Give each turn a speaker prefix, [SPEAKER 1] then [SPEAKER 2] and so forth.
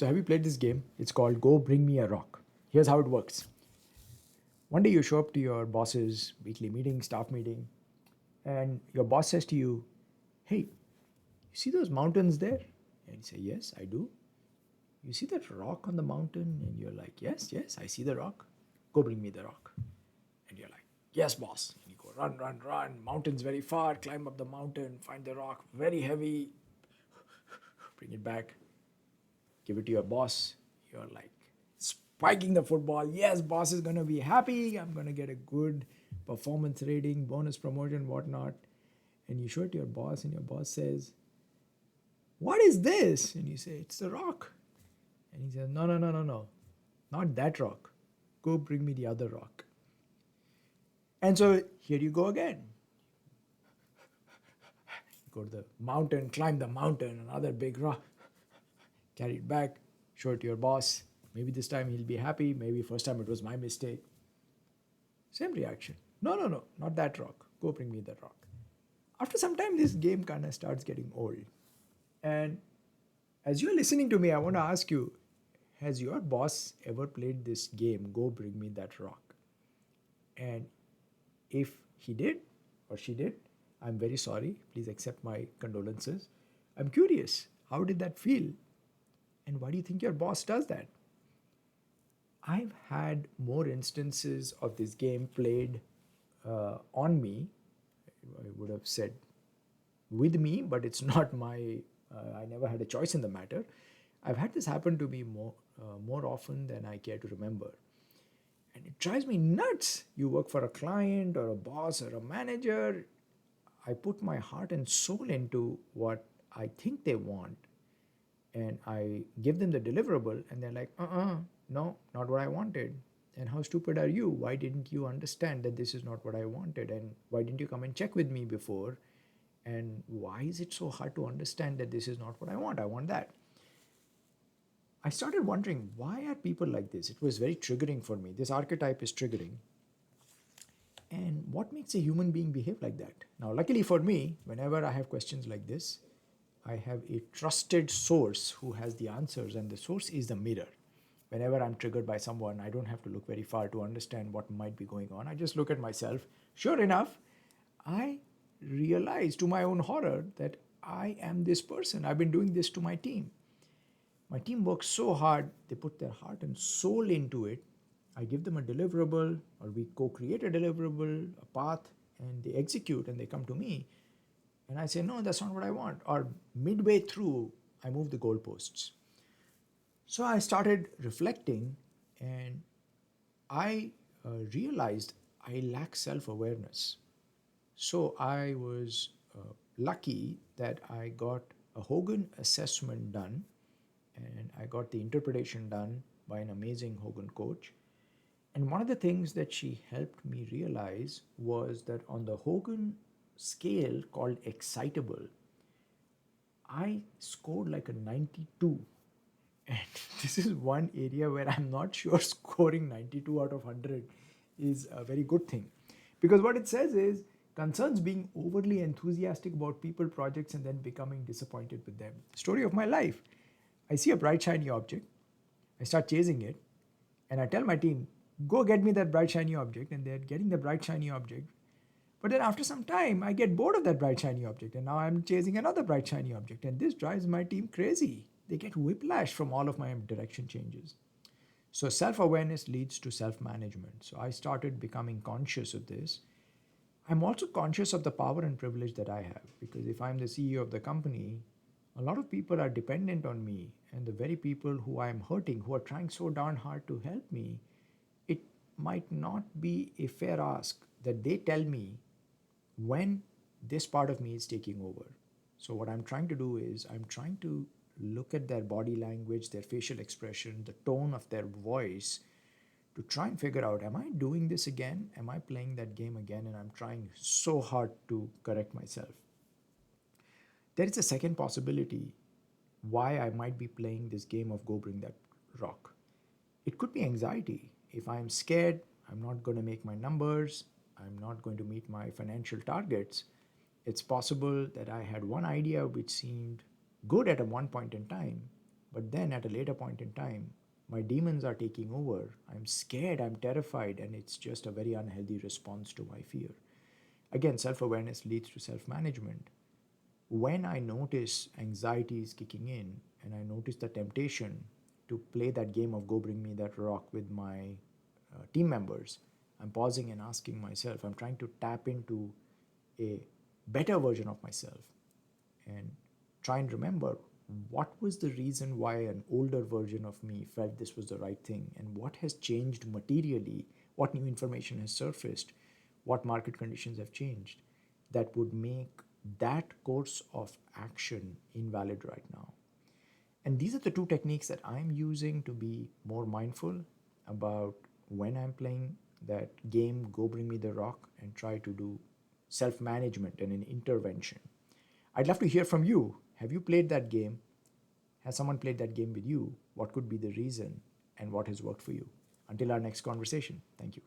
[SPEAKER 1] So have you played this game? It's called Go Bring Me a Rock. Here's how it works. One day you show up to your boss's weekly meeting, staff meeting, and your boss says to you, "Hey, you see those mountains there?" And you say, "Yes, I do." "You see that rock on the mountain?" And you're like, "Yes, yes, I see the rock. Go bring me the rock." And you're like, "Yes, boss." And you go run, run, run. Mountain's very far. Climb up the mountain, find the rock, very heavy. Bring it back. Give it to your boss. You're like spiking the football. Yes, boss is gonna be happy. I'm gonna get a good performance rating, bonus promotion, whatnot. And you show it to your boss, and your boss says, "What is this?" And you say, "It's the rock." And he says, "No, no, no, no, no. Not that rock. Go bring me the other rock." And so here you go again. You go to the mountain, climb the mountain, another big rock, carry it back, show it to your boss. Maybe this time he'll be happy. Maybe first time it was my mistake. Same reaction. "No, no, no, not that rock. Go bring me that rock." After some time, this game kind of starts getting old. And as you're listening to me, I want to ask you, has your boss ever played this game, Go Bring Me That Rock? And if he did or she did, I'm very sorry. Please accept my condolences. I'm curious, how did that feel? And why do you think your boss does that? I've had more instances of this game played on me. I would have said with me, but it's not my. I never had a choice in the matter. I've had this happen to me more often than I care to remember, and it drives me nuts. You work for a client or a boss or a manager. I put my heart and soul into what I think they want, and I give them the deliverable, and they're like, no, not what I wanted. And how stupid are you? Why didn't you understand that this is not what I wanted? And why didn't you come and check with me before? And why is it so hard to understand that this is not what I want? I want that. I started wondering, why are people like this? It was very triggering for me. This archetype is triggering. And what makes a human being behave like that? Now, luckily for me, whenever I have questions like this, I have a trusted source who has the answers, and the source is the mirror. Whenever I'm triggered by someone, I don't have to look very far to understand what might be going on. I just look at myself. Sure enough, I realize to my own horror that I am this person. I've been doing this to my team. My team works so hard, they put their heart and soul into it. I give them a deliverable, or we co create a deliverable, a path, and they execute and they come to me. And I say, "No, that's not what I want." Or midway through, I move the goalposts. So I started reflecting, and I realized I lack self awareness. So I was lucky that I got a Hogan assessment done, and I got the interpretation done by an amazing Hogan coach. And one of the things that she helped me realize was that on the Hogan scale called excitable, I scored like a 92. And this is one area where I'm not sure scoring 92 out of 100 is a very good thing. Because what it says is concerns being overly enthusiastic about people, projects, and then becoming disappointed with them. Story of my life. I see a bright, shiny object. I start chasing it. And I tell my team, "Go get me that bright, shiny object." And they're getting the bright, shiny object. But then after some time, I get bored of that bright shiny object, and now I'm chasing another bright shiny object, and this drives my team crazy. They get whiplash from all of my direction changes. So self awareness leads to self management. So I started becoming conscious of this. I'm also conscious of the power and privilege that I have, because if I'm the CEO of the company, a lot of people are dependent on me, and the very people who I'm hurting, who are trying so darn hard to help me, it might not be a fair ask that they tell me when this part of me is taking over. So, what I'm trying to do is, I'm trying to look at their body language, their facial expression, the tone of their voice to try and figure out, am I doing this again? Am I playing that game again? And I'm trying so hard to correct myself. There is a second possibility why I might be playing this game of Go Bring That Rock. It could be anxiety. If I'm scared, I'm not going to make my numbers, I'm not going to meet my financial targets, it's possible that I had one idea which seemed good at a one point in time, But then at a later point in time, my demons are taking over. I'm scared, I'm terrified, and it's just a very unhealthy response to my fear. Again, self awareness leads to self management. When I notice anxiety is kicking in and I notice the temptation to play that game of go bring me that rock with my team members, I'm pausing and asking myself, I'm trying to tap into a better version of myself and try and remember what was the reason why an older version of me felt this was the right thing and what has changed materially, what new information has surfaced, what market conditions have changed that would make that course of action invalid right now. And these are the two techniques that I'm using to be more mindful about when I'm playing that game, Go Bring Me the Rock, and try to do self management and an intervention. I'd love to hear from you. Have you played that game? Has someone played that game with you? What could be the reason and what has worked for you? Until our next conversation, thank you.